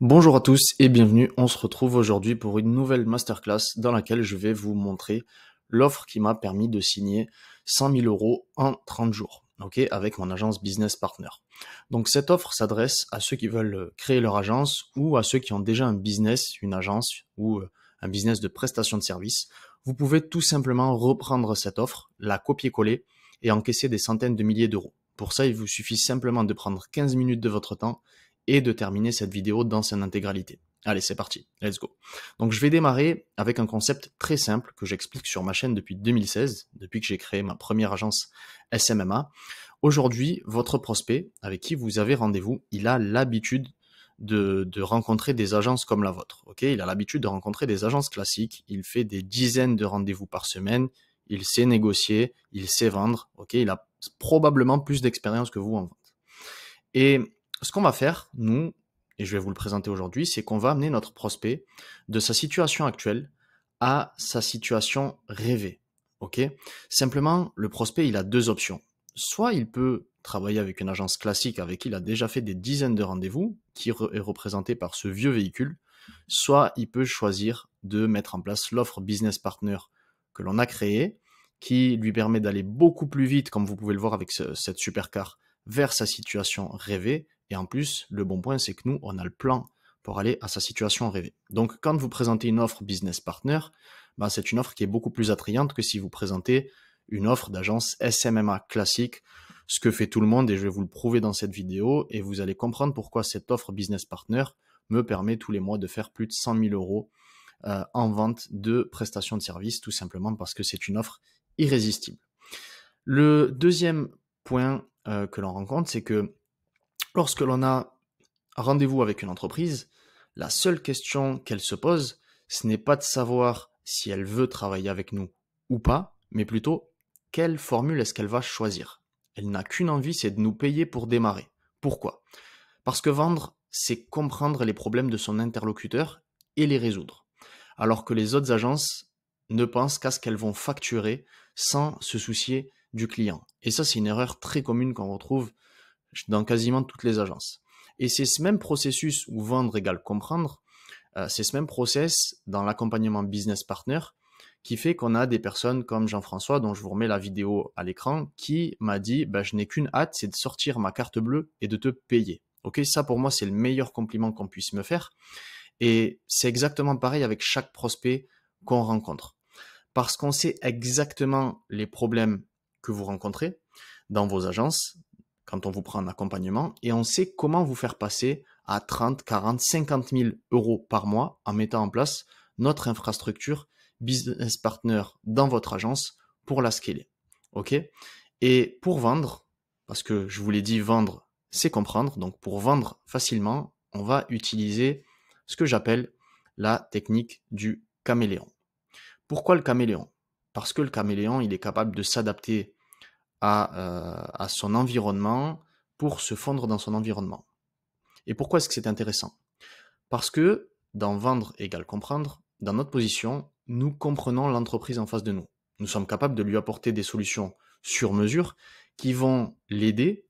Bonjour à tous et bienvenue, on se retrouve aujourd'hui pour une nouvelle masterclass dans laquelle je vais vous montrer l'offre qui m'a permis de signer 100 000 euros en 30 jours, avec mon agence Business Partner. Donc cette offre s'adresse à ceux qui veulent créer leur agence ou à ceux qui ont déjà un business, une agence ou un business de prestation de services. Vous pouvez tout simplement reprendre cette offre, la copier-coller et encaisser des centaines de milliers d'euros. Pour ça, il vous suffit simplement de prendre 15 minutes de votre temps et de terminer cette vidéo dans son intégralité. Allez, c'est parti, let's go. Donc je vais démarrer avec un concept très simple que j'explique sur ma chaîne depuis 2016, depuis que j'ai créé ma première agence SMMA. Aujourd'hui, votre prospect avec qui vous avez rendez-vous, il a l'habitude de rencontrer des agences comme la vôtre. Il a l'habitude de rencontrer des agences classiques, il fait des dizaines de rendez-vous par semaine, il sait négocier, il sait vendre, il a probablement plus d'expérience que vous en vente. Et ce qu'on va faire, nous, et je vais vous le présenter aujourd'hui, c'est qu'on va amener notre prospect de sa situation actuelle à sa situation rêvée. Simplement, le prospect, il a deux options. Soit il peut travailler avec une agence classique avec qui il a déjà fait des dizaines de rendez-vous, qui est représenté par ce vieux véhicule, soit il peut choisir de mettre en place l'offre Business Partner que l'on a créée, qui lui permet d'aller beaucoup plus vite, comme vous pouvez le voir avec cette supercar, vers sa situation rêvée. Et en plus, le bon point, c'est que nous, on a le plan pour aller à sa situation rêvée. Donc, quand vous présentez une offre Business Partner, c'est une offre qui est beaucoup plus attrayante que si vous présentez une offre d'agence SMMA classique, ce que fait tout le monde, et je vais vous le prouver dans cette vidéo, et vous allez comprendre pourquoi cette offre Business Partner me permet tous les mois de faire plus de 100 000 euros en vente de prestations de services, tout simplement parce que c'est une offre irrésistible. Le deuxième point que l'on rencontre, c'est que lorsque l'on a rendez-vous avec une entreprise, la seule question qu'elle se pose, ce n'est pas de savoir si elle veut travailler avec nous ou pas, mais plutôt quelle formule est-ce qu'elle va choisir. Elle n'a qu'une envie, c'est de nous payer pour démarrer. Pourquoi ? Parce que vendre, c'est comprendre les problèmes de son interlocuteur et les résoudre. Alors que les autres agences ne pensent qu'à ce qu'elles vont facturer sans se soucier du client. Et ça, c'est une erreur très commune qu'on retrouve dans quasiment toutes les agences. Et c'est ce même processus où vendre égale comprendre, c'est ce même process dans l'accompagnement business partner qui fait qu'on a des personnes comme Jean-François, dont je vous remets la vidéo à l'écran, qui m'a dit je n'ai qu'une hâte, c'est de sortir ma carte bleue et de te payer. Ça pour moi c'est le meilleur compliment qu'on puisse me faire. Et c'est exactement pareil avec chaque prospect qu'on rencontre. Parce qu'on sait exactement les problèmes que vous rencontrez dans vos agences, quand on vous prend un accompagnement, et on sait comment vous faire passer à 30, 40, 50 000 euros par mois en mettant en place notre infrastructure business partner dans votre agence pour la scaler. Et pour vendre, parce que je vous l'ai dit, vendre, c'est comprendre. Donc pour vendre facilement, on va utiliser ce que j'appelle la technique du caméléon. Pourquoi le caméléon ? Parce que le caméléon, il est capable de s'adapter à son environnement pour se fondre dans son environnement. Et pourquoi est-ce que c'est intéressant ? Parce que dans vendre égale comprendre, dans notre position, nous comprenons l'entreprise en face de nous. Nous sommes capables de lui apporter des solutions sur mesure qui vont l'aider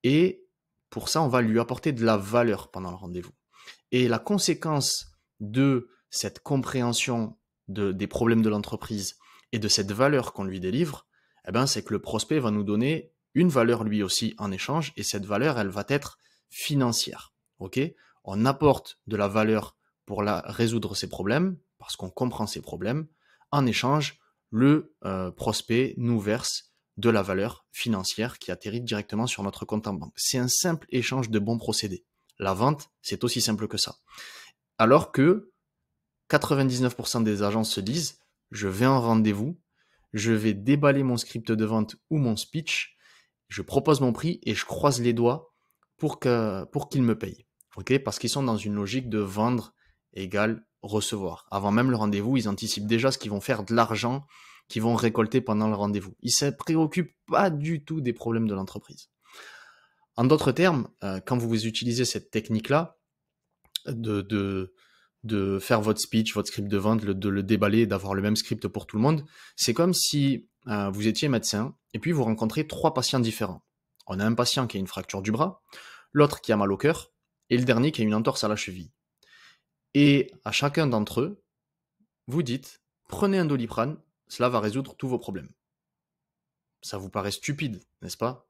et pour ça, on va lui apporter de la valeur pendant le rendez-vous. Et la conséquence de cette compréhension des problèmes de l'entreprise et de cette valeur qu'on lui délivre, c'est que le prospect va nous donner une valeur lui aussi en échange et cette valeur, elle va être financière. On apporte de la valeur pour résoudre ses problèmes parce qu'on comprend ses problèmes. En échange, le prospect nous verse de la valeur financière qui atterrit directement sur notre compte en banque. C'est un simple échange de bons procédés. La vente, c'est aussi simple que ça. Alors que 99% des agences se disent, je vais en rendez-vous, je vais déballer mon script de vente ou mon speech, je propose mon prix et je croise les doigts pour qu'ils me payent. Parce qu'ils sont dans une logique de vendre égale recevoir. Avant même le rendez-vous, ils anticipent déjà ce qu'ils vont faire de l'argent qu'ils vont récolter pendant le rendez-vous. Ils ne se préoccupent pas du tout des problèmes de l'entreprise. En d'autres termes, quand vous utilisez cette technique-là, de faire votre speech, votre script de vente, de le déballer, d'avoir le même script pour tout le monde, c'est comme si vous étiez médecin et puis vous rencontrez 3 patients différents. On a un patient qui a une fracture du bras, l'autre qui a mal au cœur et le dernier qui a une entorse à la cheville. Et à chacun d'entre eux, vous dites, prenez un Doliprane, cela va résoudre tous vos problèmes. Ça vous paraît stupide, n'est-ce pas?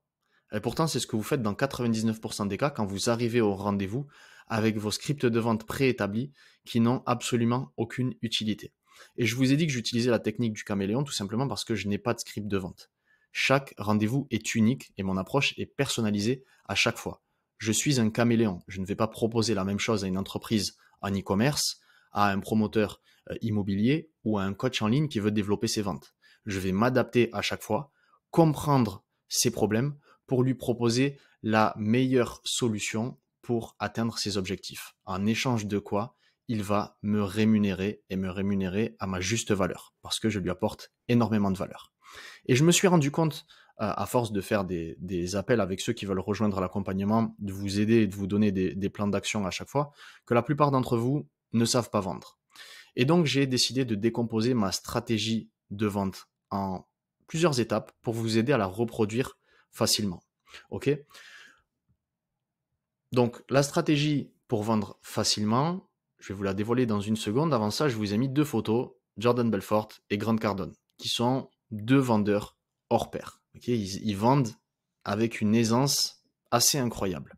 Et pourtant, c'est ce que vous faites dans 99% des cas quand vous arrivez au rendez-vous avec vos scripts de vente préétablis qui n'ont absolument aucune utilité. Et je vous ai dit que j'utilisais la technique du caméléon tout simplement parce que je n'ai pas de script de vente. Chaque rendez-vous est unique et mon approche est personnalisée à chaque fois. Je suis un caméléon. Je ne vais pas proposer la même chose à une entreprise en e-commerce, à un promoteur immobilier ou à un coach en ligne qui veut développer ses ventes. Je vais m'adapter à chaque fois, comprendre ses problèmes pour lui proposer la meilleure solution pour atteindre ses objectifs. En échange de quoi, il va me rémunérer et me rémunérer à ma juste valeur parce que je lui apporte énormément de valeur. Et je me suis rendu compte, à force de faire des appels avec ceux qui veulent rejoindre l'accompagnement, de vous aider et de vous donner des plans d'action à chaque fois, que la plupart d'entre vous ne savent pas vendre. Et donc, j'ai décidé de décomposer ma stratégie de vente en plusieurs étapes pour vous aider à la reproduire facilement. Ok? Donc, la stratégie pour vendre facilement, je vais vous la dévoiler dans une seconde. Avant ça, je vous ai mis 2 photos, Jordan Belfort et Grant Cardone, qui sont 2 vendeurs hors pair. Okay, ils vendent avec une aisance assez incroyable.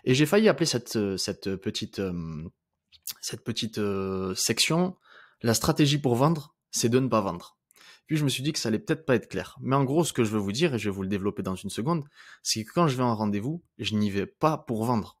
Et j'ai failli appeler cette petite section, la stratégie pour vendre, c'est de ne pas vendre. Puis je me suis dit que ça allait peut-être pas être clair. Mais en gros, ce que je veux vous dire, et je vais vous le développer dans une seconde, c'est que quand je vais en rendez-vous, je n'y vais pas pour vendre.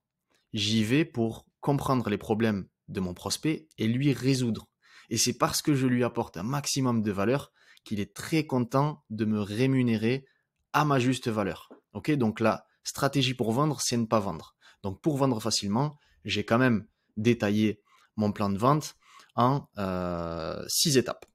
J'y vais pour comprendre les problèmes de mon prospect et lui résoudre. Et c'est parce que je lui apporte un maximum de valeur qu'il est très content de me rémunérer à ma juste valeur. Ok, donc la stratégie pour vendre, c'est ne pas vendre. Donc pour vendre facilement, j'ai quand même détaillé mon plan de vente en 6 étapes.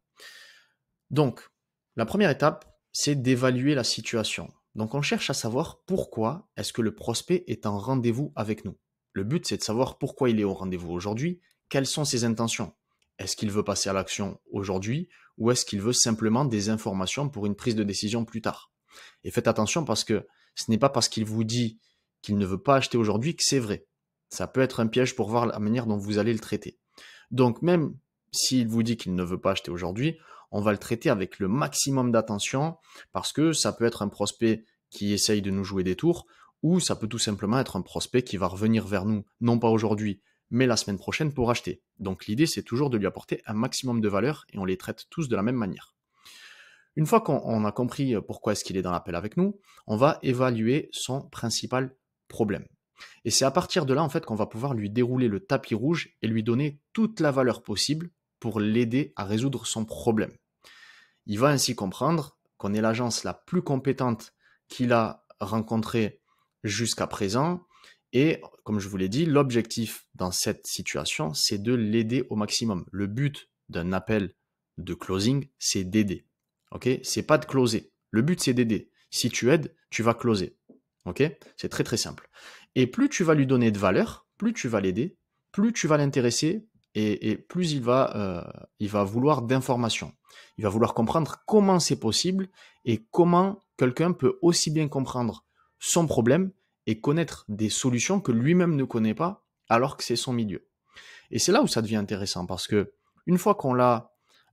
Donc, la première étape, c'est d'évaluer la situation. Donc, on cherche à savoir pourquoi est-ce que le prospect est en rendez-vous avec nous. Le but, c'est de savoir pourquoi il est au rendez-vous aujourd'hui, quelles sont ses intentions. Est-ce qu'il veut passer à l'action aujourd'hui ou est-ce qu'il veut simplement des informations pour une prise de décision plus tard? Et faites attention parce que ce n'est pas parce qu'il vous dit qu'il ne veut pas acheter aujourd'hui que c'est vrai. Ça peut être un piège pour voir la manière dont vous allez le traiter. Donc, même s'il vous dit qu'il ne veut pas acheter aujourd'hui, on va le traiter avec le maximum d'attention parce que ça peut être un prospect qui essaye de nous jouer des tours ou ça peut tout simplement être un prospect qui va revenir vers nous, non pas aujourd'hui, mais la semaine prochaine pour acheter. Donc l'idée, c'est toujours de lui apporter un maximum de valeur et on les traite tous de la même manière. Une fois qu'on a compris pourquoi est-ce qu'il est dans l'appel avec nous, on va évaluer son principal problème. Et c'est à partir de là, en fait, qu'on va pouvoir lui dérouler le tapis rouge et lui donner toute la valeur possible pour l'aider à résoudre son problème. Il va ainsi comprendre qu'on est l'agence la plus compétente qu'il a rencontrée jusqu'à présent. Et comme je vous l'ai dit, l'objectif dans cette situation, c'est de l'aider au maximum. Le but d'un appel de closing, c'est d'aider. Ok? C'est pas de closer. Le but, c'est d'aider. Si tu aides, tu vas closer. Ok? C'est très très simple. Et plus tu vas lui donner de valeur, plus tu vas l'aider, plus tu vas l'intéresser et plus il va vouloir d'informations. Il va vouloir comprendre comment c'est possible et comment quelqu'un peut aussi bien comprendre son problème et connaître des solutions que lui-même ne connaît pas alors que c'est son milieu. Et c'est là où ça devient intéressant parce que une fois qu'on l'a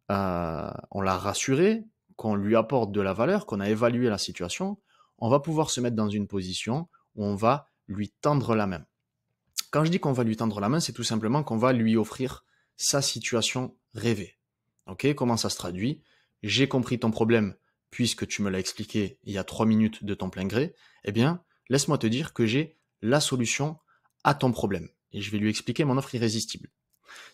rassuré, qu'on lui apporte de la valeur, qu'on a évalué la situation, on va pouvoir se mettre dans une position où on va lui tendre la main. Quand je dis qu'on va lui tendre la main, c'est tout simplement qu'on va lui offrir sa situation rêvée. Ok, comment ça se traduit? J'ai compris ton problème puisque tu me l'as expliqué il y a 3 minutes de ton plein gré. Eh bien, laisse-moi te dire que j'ai la solution à ton problème. Et je vais lui expliquer mon offre irrésistible.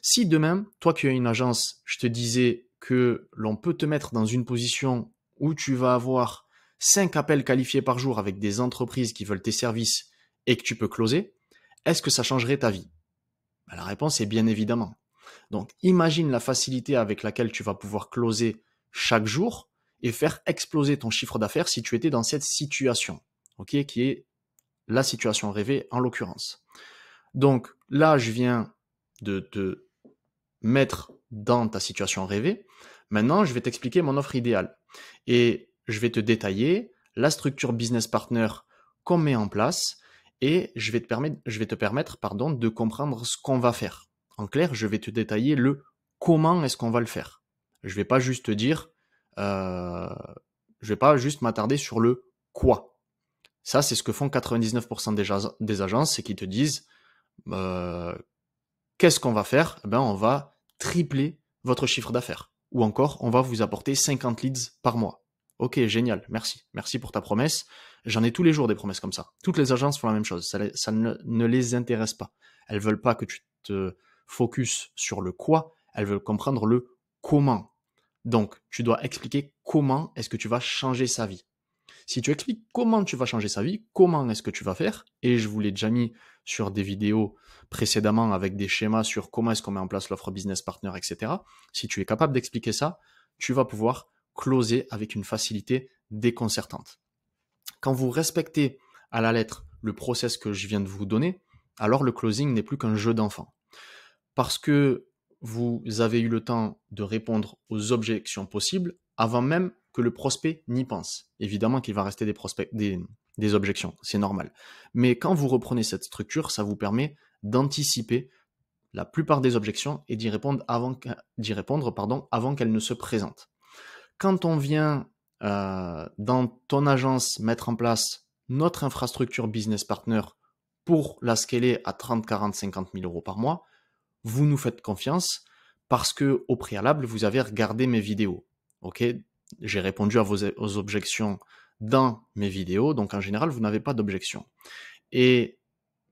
Si demain, toi qui as une agence, je te disais que l'on peut te mettre dans une position où tu vas avoir 5 appels qualifiés par jour avec des entreprises qui veulent tes services et que tu peux closer, est-ce que ça changerait ta vie? La réponse est bien évidemment. Donc imagine la facilité avec laquelle tu vas pouvoir closer chaque jour et faire exploser ton chiffre d'affaires si tu étais dans cette situation, ok, qui est la situation rêvée en l'occurrence. Donc là, je viens de te mettre dans ta situation rêvée. Maintenant, je vais t'expliquer mon offre idéale et je vais te détailler la structure business partner qu'on met en place et je vais te permettre de comprendre ce qu'on va faire. En clair, je vais te détailler le comment est-ce qu'on va le faire. Je vais pas juste te dire, je vais pas juste m'attarder sur le quoi. Ça, c'est ce que font 99% des agences, c'est qu'ils te disent, euh, qu'est-ce qu'on va faire? Eh ben, on va tripler votre chiffre d'affaires. Ou encore, on va vous apporter 50 leads par mois. Ok, génial, merci. Merci pour ta promesse. J'en ai tous les jours des promesses comme ça. Toutes les agences font la même chose. Ça ne les intéresse pas. Elles veulent pas que tu te focus sur le quoi, elles veulent comprendre le comment. Donc, tu dois expliquer comment est-ce que tu vas changer sa vie. Si tu expliques comment tu vas changer sa vie, comment est-ce que tu vas faire, et je vous l'ai déjà mis sur des vidéos précédemment avec des schémas sur comment est-ce qu'on met en place l'offre business partner, etc. Si tu es capable d'expliquer ça, tu vas pouvoir closer avec une facilité déconcertante. Quand vous respectez à la lettre le process que je viens de vous donner, alors le closing n'est plus qu'un jeu d'enfant. Parce que vous avez eu le temps de répondre aux objections possibles avant même que le prospect n'y pense. Évidemment qu'il va rester des objections, c'est normal. Mais quand vous reprenez cette structure, ça vous permet d'anticiper la plupart des objections et d'y répondre avant qu'elles ne se présentent. Quand on vient dans ton agence mettre en place notre infrastructure business partner pour la scaler à 30, 40, 50 000 euros par mois, vous nous faites confiance parce que au préalable, vous avez regardé mes vidéos. Ok, j'ai répondu à aux objections dans mes vidéos, donc en général, vous n'avez pas d'objection. Et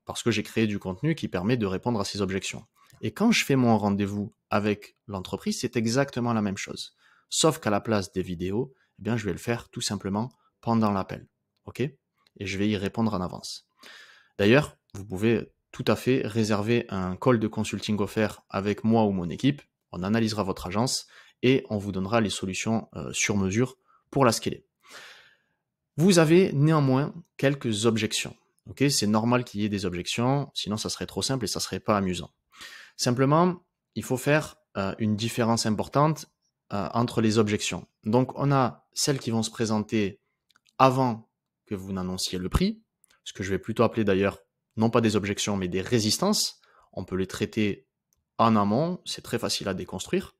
parce que j'ai créé du contenu qui permet de répondre à ces objections. Et quand je fais mon rendez-vous avec l'entreprise, c'est exactement la même chose. Sauf qu'à la place des vidéos, eh bien, je vais le faire tout simplement pendant l'appel. Ok? Et je vais y répondre en avance. D'ailleurs, vous pouvez tout à fait réserver un call de consulting offert avec moi ou mon équipe. On analysera votre agence et on vous donnera les solutions sur mesure pour la scaler. Vous avez néanmoins quelques objections. Ok, c'est normal qu'il y ait des objections, sinon ça serait trop simple et ça serait pas amusant. Simplement, il faut faire une différence importante entre les objections. Donc, on a celles qui vont se présenter avant que vous n'annonciez le prix, ce que je vais plutôt appeler d'ailleurs non pas des objections, mais des résistances. On peut les traiter en amont, c'est très facile à déconstruire.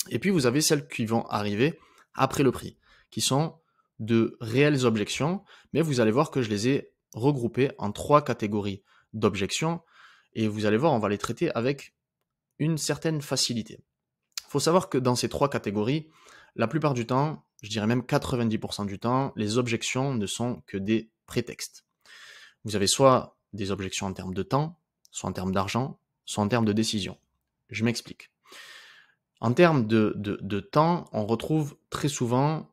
Et puis, vous avez celles qui vont arriver après le prix, qui sont de réelles objections, mais vous allez voir que je les ai regroupées en 3 catégories d'objections, et vous allez voir, on va les traiter avec une certaine facilité. Il faut savoir que dans ces 3 catégories, la plupart du temps, je dirais même 90% du temps, les objections ne sont que des prétextes. Vous avez soit des objections en termes de temps, soit en termes d'argent, soit en termes de décision. Je m'explique. En termes de temps, on retrouve très souvent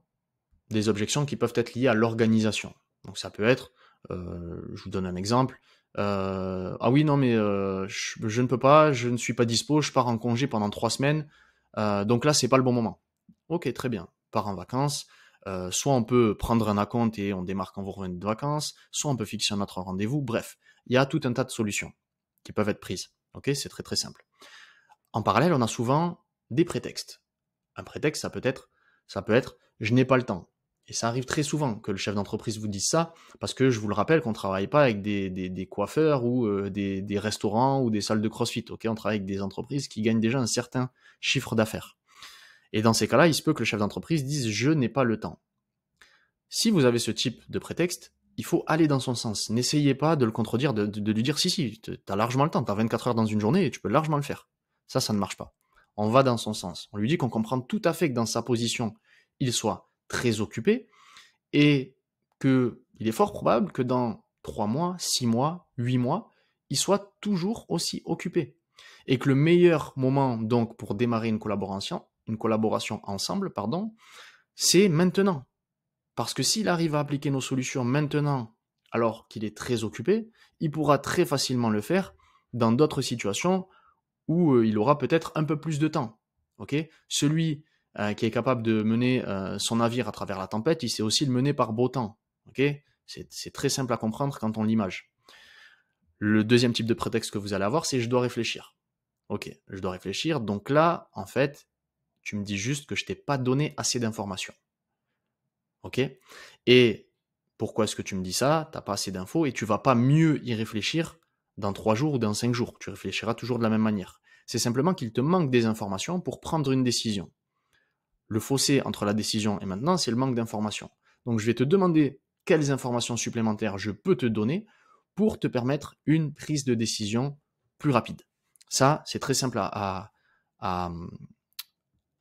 des objections qui peuvent être liées à l'organisation. Donc ça peut être, je vous donne un exemple, ah oui non mais je ne peux pas, je ne suis pas dispo, je pars en congé pendant 3 semaines, donc là c'est pas le bon moment. Ok, très bien, pars en vacances, soit on peut prendre un acompte et on démarre quand vous revenez de vacances, soit on peut fixer un autre rendez-vous, bref, il y a tout un tas de solutions qui peuvent être prises. Ok, c'est très très simple. En parallèle, on a souvent des prétextes. Un prétexte, ça peut être je n'ai pas le temps. Et ça arrive très souvent que le chef d'entreprise vous dise ça, parce que je vous le rappelle qu'on ne travaille pas avec des coiffeurs ou des restaurants ou des salles de crossfit. Okay, on travaille avec des entreprises qui gagnent déjà un certain chiffre d'affaires. Et dans ces cas-là, il se peut que le chef d'entreprise dise je n'ai pas le temps. Si vous avez ce type de prétexte, il faut aller dans son sens. N'essayez pas de le contredire, de lui dire si, tu as largement le temps, tu as 24 heures dans une journée et tu peux largement le faire. Ça ne marche pas. On va dans son sens. On lui dit qu'on comprend tout à fait que dans sa position, il soit très occupé et qu'il est fort probable que dans 3 mois, 6 mois, 8 mois, il soit toujours aussi occupé. Et que le meilleur moment donc pour démarrer une collaboration ensemble, c'est maintenant. Parce que s'il arrive à appliquer nos solutions maintenant, alors qu'il est très occupé, il pourra très facilement le faire dans d'autres situations où il aura peut-être un peu plus de temps. Okay, celui qui est capable de mener son navire à travers la tempête, il sait aussi le mener par beau temps. Okay, c'est très simple à comprendre quand on l'image. Le deuxième type de prétexte que vous allez avoir, c'est je dois réfléchir. Ok, je dois réfléchir. Donc là, en fait, tu me dis juste que je t'ai pas donné assez d'informations. Ok, et pourquoi est-ce que tu me dis ça? T'as pas assez d'infos et tu vas pas mieux y réfléchir dans 3 jours ou dans 5 jours. Tu réfléchiras toujours de la même manière. C'est simplement qu'il te manque des informations pour prendre une décision. Le fossé entre la décision et maintenant, c'est le manque d'informations. Donc, je vais te demander quelles informations supplémentaires je peux te donner pour te permettre une prise de décision plus rapide. Ça, c'est très simple à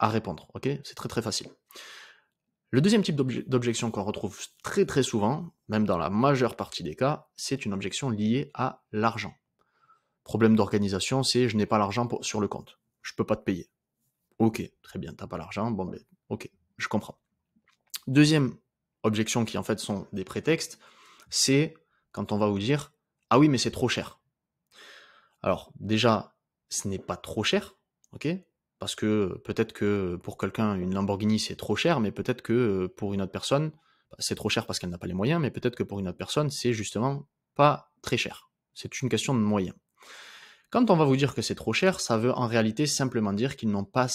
répondre. Ok, c'est très très facile. Le deuxième type d'objection qu'on retrouve très très souvent, même dans la majeure partie des cas, c'est une objection liée à l'argent. Problème d'organisation, c'est je n'ai pas l'argent sur le compte. Je peux pas te payer. Ok, très bien, t'as pas l'argent, bon ben, ok, je comprends. Deuxième objection qui en fait sont des prétextes, c'est quand on va vous dire ah oui mais c'est trop cher. Alors déjà, ce n'est pas trop cher, ok? Parce que peut-être que pour quelqu'un une Lamborghini c'est trop cher, mais peut-être que pour une autre personne c'est trop cher parce qu'elle n'a pas les moyens, mais peut-être que pour une autre personne c'est justement pas très cher. C'est une question de moyens. Quand on va vous dire que c'est trop cher, ça veut en réalité simplement dire qu'ils n'ont pas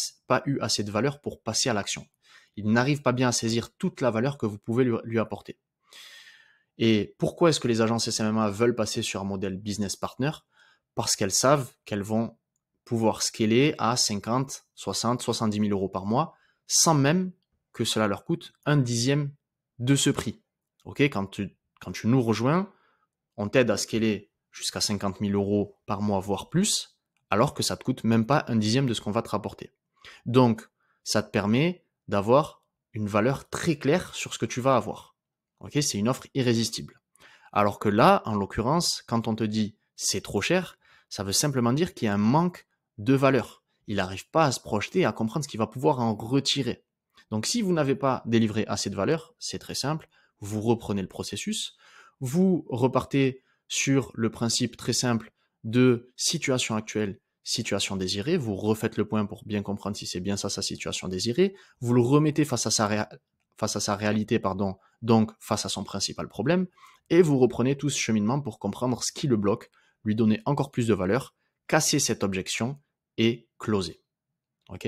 eu assez de valeur pour passer à l'action. Ils n'arrivent pas bien à saisir toute la valeur que vous pouvez lui apporter. Et pourquoi est-ce que les agences SMMA veulent passer sur un modèle business partner? Parce qu'elles savent qu'elles vont pouvoir scaler à 50, 60, 70 000 euros par mois, sans même que cela leur coûte un dixième de ce prix. Ok, quand tu nous rejoins, on t'aide à scaler jusqu'à 50 000 euros par mois, voire plus, alors que ça te coûte même pas un dixième de ce qu'on va te rapporter. Donc, ça te permet d'avoir une valeur très claire sur ce que tu vas avoir. Ok, c'est une offre irrésistible. Alors que là, en l'occurrence, quand on te dit c'est trop cher, ça veut simplement dire qu'il y a un manque de valeur. Il n'arrive pas à se projeter et à comprendre ce qu'il va pouvoir en retirer. Donc si vous n'avez pas délivré assez de valeur, c'est très simple, vous reprenez le processus, vous repartez sur le principe très simple de situation actuelle, situation désirée, vous refaites le point pour bien comprendre si c'est bien ça sa situation désirée, vous le remettez face à sa réalité, donc face à son principal problème, et vous reprenez tout ce cheminement pour comprendre ce qui le bloque, lui donner encore plus de valeur, casser cette objection et closer. Ok ?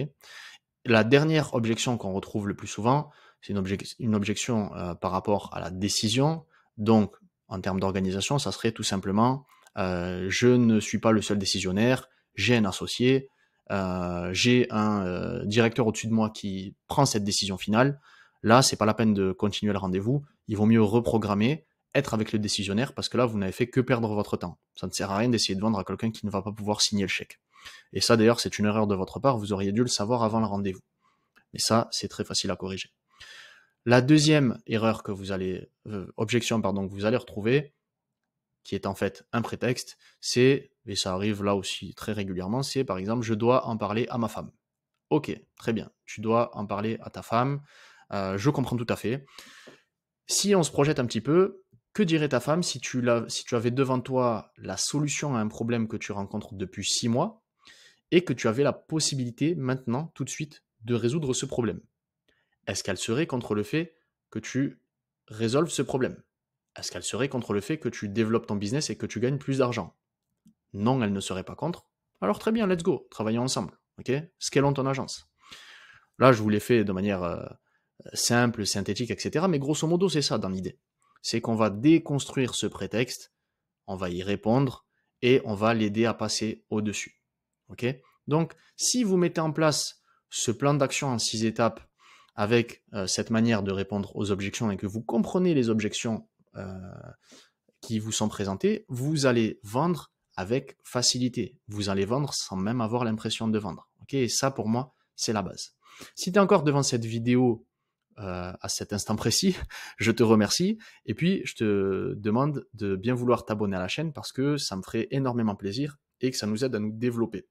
La dernière objection qu'on retrouve le plus souvent, c'est une objection par rapport à la décision. Donc, en termes d'organisation, ça serait tout simplement je ne suis pas le seul décisionnaire, j'ai un associé, j'ai un directeur au-dessus de moi qui prend cette décision finale. Là, c'est pas la peine de continuer le rendez-vous. Il vaut mieux reprogrammer, être avec le décisionnaire, parce que là, vous n'avez fait que perdre votre temps. Ça ne sert à rien d'essayer de vendre à quelqu'un qui ne va pas pouvoir signer le chèque. Et ça, d'ailleurs, c'est une erreur de votre part. Vous auriez dû le savoir avant le rendez-vous. Mais ça, c'est très facile à corriger. La deuxième erreur que vous allez, objection, pardon, que vous allez retrouver, qui est en fait un prétexte, c'est, et ça arrive là aussi très régulièrement, c'est par exemple, je dois en parler à ma femme. Ok, très bien, tu dois en parler à ta femme, je comprends tout à fait. Si on se projette un petit peu, que dirait ta femme si tu avais devant toi la solution à un problème que tu rencontres depuis 6 mois et que tu avais la possibilité maintenant, tout de suite, de résoudre ce problème? Est-ce qu'elle serait contre le fait que tu résolves ce problème? Est-ce qu'elle serait contre le fait que tu développes ton business et que tu gagnes plus d'argent? Non, elle ne serait pas contre. Alors très bien, let's go, travaillons ensemble. Ok, scalons ton agence. Là, je vous l'ai fait de manière simple, synthétique, etc. Mais grosso modo, c'est ça dans l'idée. C'est qu'on va déconstruire ce prétexte, on va y répondre et on va l'aider à passer au-dessus. Ok? Donc, si vous mettez en place ce plan d'action en 6 étapes avec cette manière de répondre aux objections et que vous comprenez les objections qui vous sont présentées, vous allez vendre avec facilité. Vous allez vendre sans même avoir l'impression de vendre. Ok? Et ça, pour moi, c'est la base. Si tu es encore devant cette vidéo à cet instant précis, je te remercie. Et puis, je te demande de bien vouloir t'abonner à la chaîne parce que ça me ferait énormément plaisir et que ça nous aide à nous développer.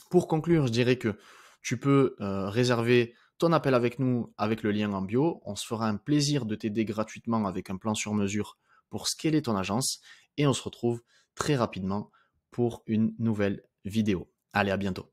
Pour conclure, je dirais que tu peux réserver ton appel avec nous avec le lien en bio. On se fera un plaisir de t'aider gratuitement avec un plan sur mesure pour scaler ton agence et on se retrouve très rapidement pour une nouvelle vidéo. Allez, à bientôt.